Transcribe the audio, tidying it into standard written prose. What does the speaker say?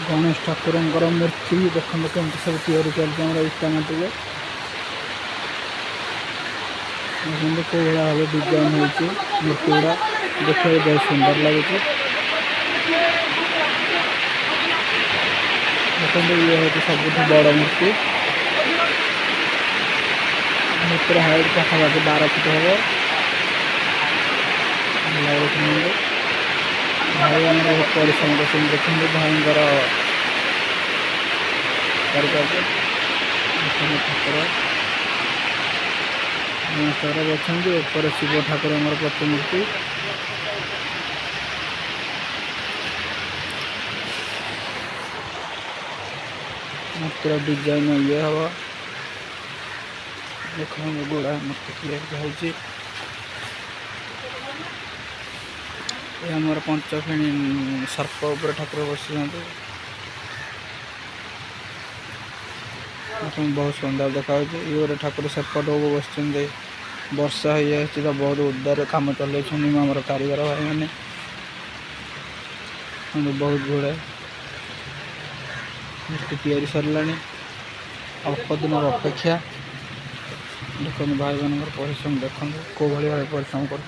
गणेश ठाकुर मूर्ति देखते कमी सब तैयारी चलती इटा माटिले कौ भाव डिजाइन होती मूर्ति गुड़ा देखा बहुत सुंदर लगे। देखते ये हूँ सब बड़ मूर्ति मूर्तिर हाइट पाखापाखि 12 फुट हम भाई आम बहुत परिश्रम कर देखते भाईर ठाकुर सरब अच्छा शिव ठाकुर प्रतिमूर्ति मूर्तिर डिजाइन ये हम देख गुड़ा मूर्ति क्लियर होमर पंचफेणी सर्प उपर ठाकुर बस बहुत सुंदर देखा ये ठाकुर सेपट बस वर्षा हो जाए तो बहुत उदार कम चल आमर कारीगर भाई मैंने बहुत गुड़ाए मूर्ति तैयारी सरला अल्प दिन अपेक्षा देखते भाई मान परिश्रम देखते कौ भाई परिश्रम कर